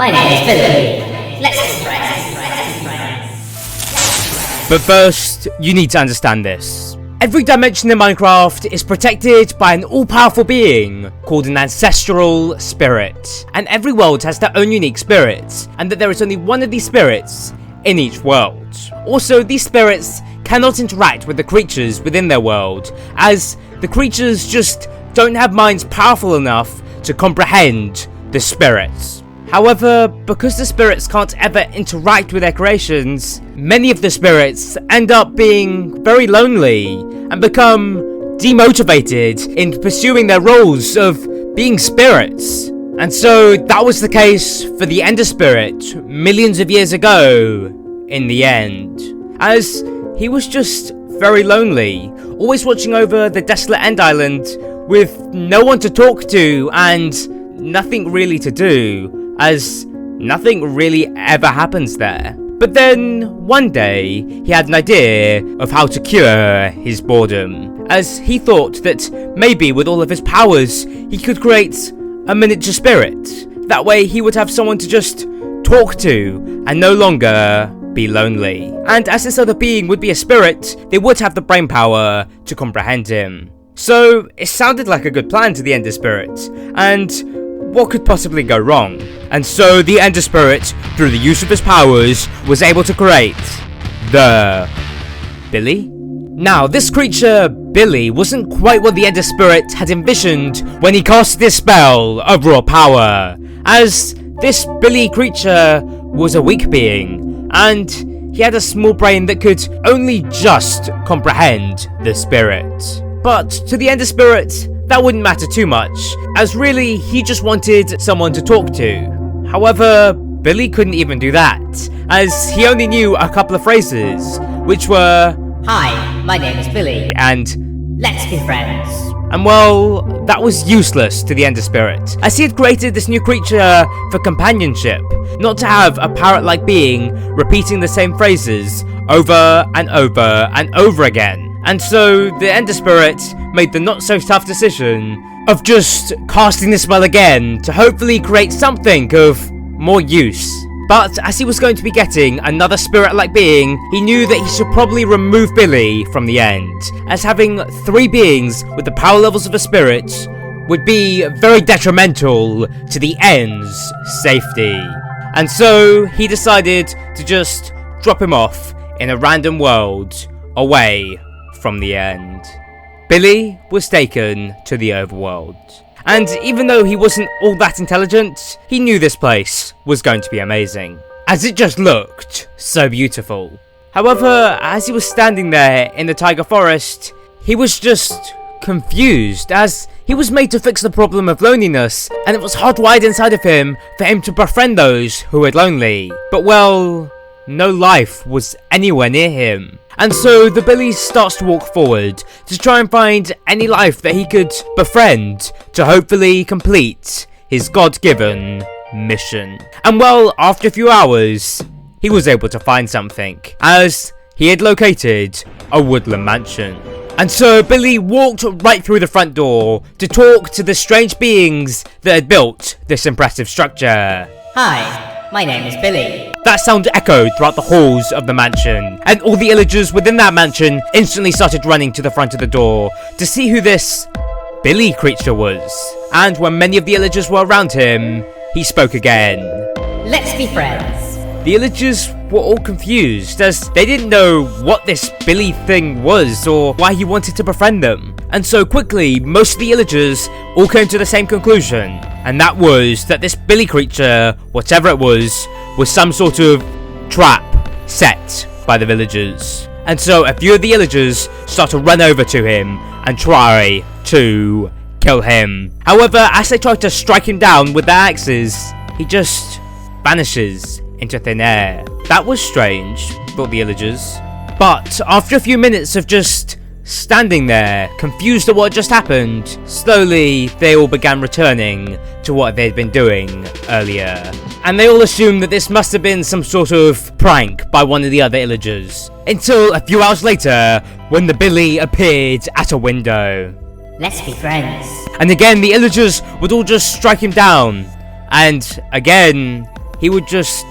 my name is Billy. Let's be friends. But first, you need to understand this. Every dimension in Minecraft is protected by an all-powerful being called an ancestral spirit. And every world has their own unique spirits, and that there is only one of these spirits in each world. Also, these spirits cannot interact with the creatures within their world, as the creatures just don't have minds powerful enough to comprehend the spirits. However, because the spirits can't ever interact with their creations, many of the spirits end up being very lonely and become demotivated in pursuing their roles of being spirits. And so that was the case for the Ender Spirit millions of years ago in the end, as he was just very lonely, always watching over the desolate End Island with no one to talk to and nothing really to do, as nothing really ever happens there. But then, one day, he had an idea of how to cure his boredom, as he thought that maybe with all of his powers, he could create a miniature spirit. That way he would have someone to just talk to and no longer be lonely. And as this other being would be a spirit, they would have the brain power to comprehend him. So, it sounded like a good plan to the Ender Spirit, and what could possibly go wrong? And so the Ender Spirit, through the use of his powers, was able to create the Billy? Now, this creature, Billy, wasn't quite what the Ender Spirit had envisioned when he cast this spell of raw power, as this Billy creature was a weak being, and he had a small brain that could only just comprehend the spirit. But to the Ender Spirit, that wouldn't matter too much, as really he just wanted someone to talk to. However, Billy couldn't even do that, as he only knew a couple of phrases, which were, Hi, my name is Billy. and Let's be friends. And well, that was useless to the Ender Spirit, as he had created this new creature for companionship, not to have a parrot-like being repeating the same phrases over and over and over again. And so the Ender Spirit made the not-so-tough decision of just casting the spell again to hopefully create something of more use. But as he was going to be getting another spirit-like being, he knew that he should probably remove Billy from the end, as having 3 beings with the power levels of a spirit would be very detrimental to the End's safety. And so he decided to just drop him off in a random world away from the End. Billy was taken to the overworld. And even though he wasn't all that intelligent, he knew this place was going to be amazing, as it just looked so beautiful. However, as he was standing there in the taiga forest, he was just confused, as he was made to fix the problem of loneliness, and it was hardwired inside of him for him to befriend those who were lonely. But well, no life was anywhere near him. And so the Billy starts to walk forward to try and find any life that he could befriend to hopefully complete his God-given mission. And well, after a few hours, he was able to find something, as he had located a woodland mansion. And so Billy walked right through the front door to talk to the strange beings that had built this impressive structure. Hi, my name is Billy. That sound echoed throughout the halls of the mansion, and all the illagers within that mansion instantly started running to the front of the door to see who this Billy creature was. And when many of the illagers were around him, he spoke again. Let's be friends. The illagers were all confused, as they didn't know what this Billy thing was or why he wanted to befriend them. And so quickly, most of the illagers all came to the same conclusion, and that was that this Billy creature, whatever it was some sort of trap set by the villagers. And so a few of the illagers start to run over to him and try to kill him. However, as they try to strike him down with their axes, he just vanishes into thin air. That was strange, thought the illagers. But after a few minutes of just standing there, confused at what just happened, slowly they all began returning to what they'd been doing earlier. And they all assumed that this must have been some sort of prank by one of the other illagers. Until a few hours later, when the Billy appeared at a window. Let's be friends. And again, the illagers would all just strike him down. And again, he would just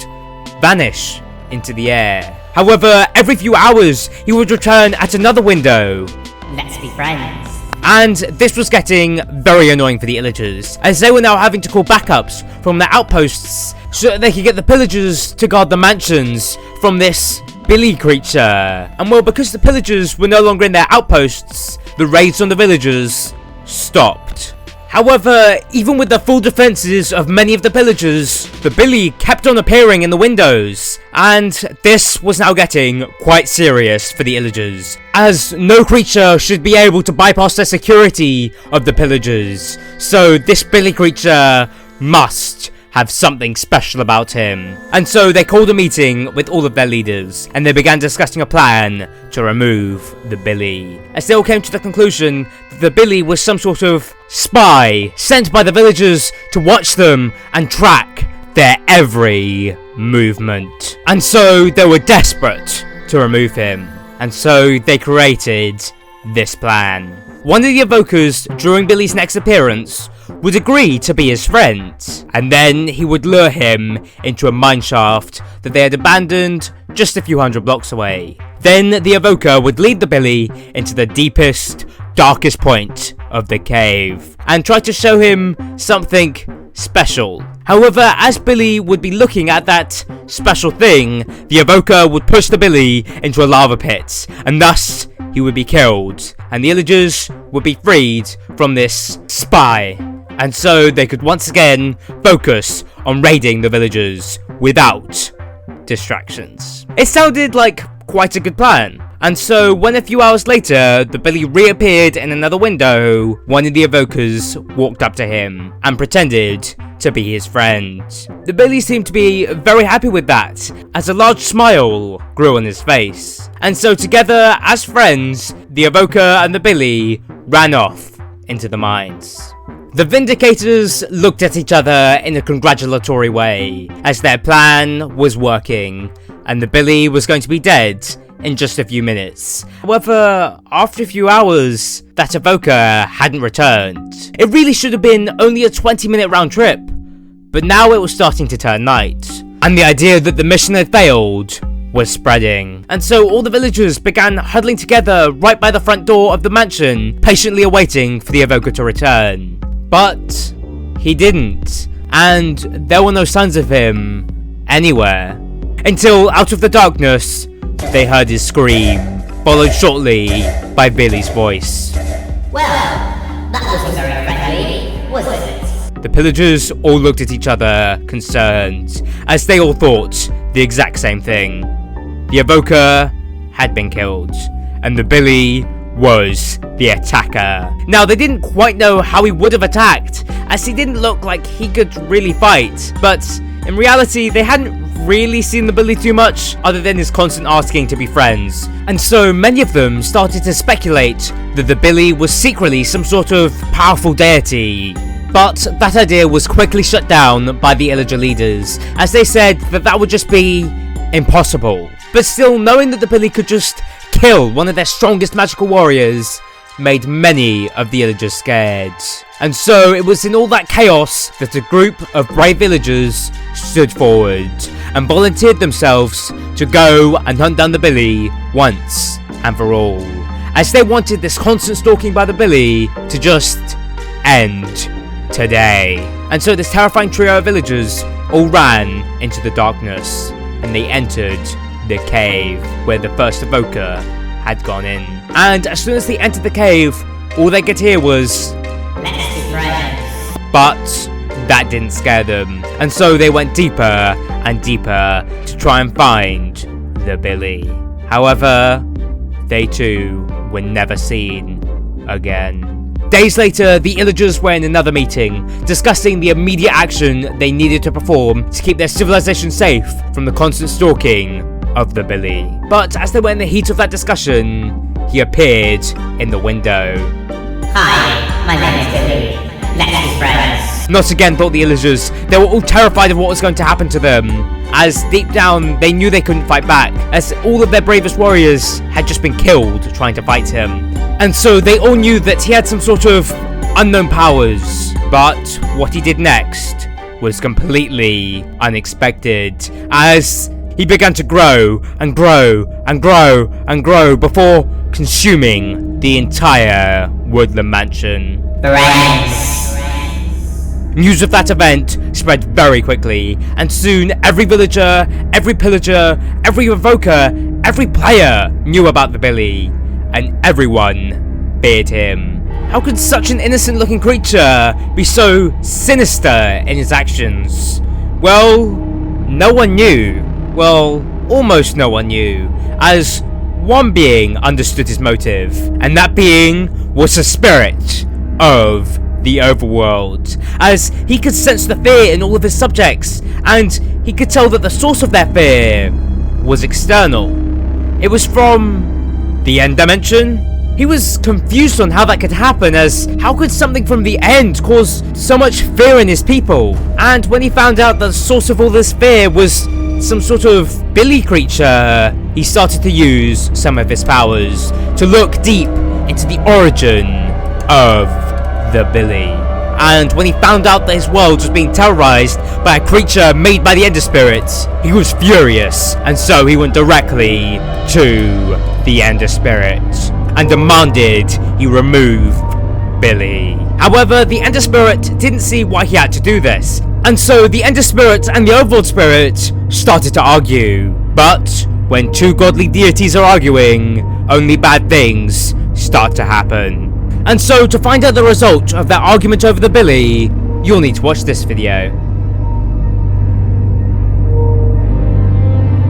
vanish into the air. However, every few hours, he would return at another window. Let's be friends. And this was getting very annoying for the illagers, as they were now having to call backups from their outposts so that they could get the pillagers to guard the mansions from this Billy creature. And well, because the pillagers were no longer in their outposts, the raids on the villagers stopped. However, even with the full defenses of many of the pillagers, the Billy kept on appearing in the windows, and this was now getting quite serious for the illagers, as no creature should be able to bypass the security of the pillagers, so this Billy creature must have something special about him. And so they called a meeting with all of their leaders, and they began discussing a plan to remove the Billy, as they all came to the conclusion that the Billy was some sort of spy sent by the villagers to watch them and track their every movement. And so they were desperate to remove him, and so they created this plan. One of the evokers during Billy's next appearance would agree to be his friend, and then he would lure him into a mineshaft that they had abandoned just a few hundred blocks away. Then the evoker would lead the Billy into the deepest, darkest point of the cave and try to show him something special. However, as Billy would be looking at that special thing, the evoker would push the Billy into a lava pit, and thus he would be killed, and the illagers would be freed from this spy. And so they could once again focus on raiding the villagers without distractions. It sounded like quite a good plan. And so when a few hours later the Billy reappeared in another window, one of the evokers walked up to him and pretended to be his friend. The Billy seemed to be very happy with that, as a large smile grew on his face. And so together as friends, the evoker and the Billy ran off into the mines. The Vindicators looked at each other in a congratulatory way, as their plan was working, and the Billy was going to be dead in just a few minutes. However, after a few hours, that evoker hadn't returned. It really should have been only a 20-minute round trip, but now it was starting to turn night, and the idea that the mission had failed was spreading. And so all the villagers began huddling together right by the front door of the mansion, patiently awaiting for the evoker to return. But he didn't, and there were no signs of him anywhere, until out of the darkness they heard his scream, followed shortly by Billy's voice. Well, that wasn't very friendly, was it? The pillagers all looked at each other, concerned, as they all thought the exact same thing. The evoker had been killed, and the Billy was the attacker. Now, they didn't quite know how he would have attacked, as he didn't look like he could really fight, but in reality, they hadn't really seen the Billy too much, other than his constant asking to be friends. And so many of them started to speculate that the Billy was secretly some sort of powerful deity. But that idea was quickly shut down by the illager leaders, as they said that that would just be impossible. But still, knowing that the Billy could just kill one of their strongest magical warriors made many of the illagers scared. And so it was in all that chaos that a group of brave villagers stood forward and volunteered themselves to go and hunt down the Billy once and for all, as they wanted this constant stalking by the Billy to just end today. And so this terrifying trio of villagers all ran into the darkness, and they entered the cave where the first evoker had gone in. And as soon as they entered the cave, all they could hear was, "Let's be friends." but that didn't scare them, and so they went deeper and deeper to try and find the Billy. However, they too were never seen again. Days later, the illagers were in another meeting, discussing the immediate action they needed to perform to keep their civilization safe from the constant stalking of the Billy. But as they were in the heat of that discussion, he appeared in the window. Hi, my name is Billy. Let's be friends. Not again, thought the illagers. They were all terrified of what was going to happen to them, as deep down they knew they couldn't fight back, as all of their bravest warriors had just been killed trying to fight him. And so they all knew that he had some sort of unknown powers, but what he did next was completely unexpected, as he began to grow and grow and grow and grow before consuming the entire Woodland mansion. Brains. News of that event spread very quickly, and soon every villager, every pillager, every revoker, every player knew about the Billy, and everyone feared him. How could such an innocent looking creature be so sinister in his actions? Well, no one knew. Well, almost no one knew, as one being understood his motive, and that being was the spirit of the overworld, as he could sense the fear in all of his subjects, and he could tell that the source of their fear was external. It was from the end dimension. He was confused on how that could happen, as how could something from the end cause so much fear in his people? And when he found out that the source of all this fear was some sort of Billy creature, he started to use some of his powers to look deep into the origin of the Billy. And when he found out that his world was being terrorized by a creature made by the Ender Spirits, he was furious, and so he went directly to the Ender Spirit and demanded he remove Billy. However, the Ender Spirit didn't see why he had to do this, and so the Ender Spirit and the Overworld Spirit started to argue. But when two godly deities are arguing, only bad things start to happen. And so, to find out the result of that argument over the Billy, you'll need to watch this video.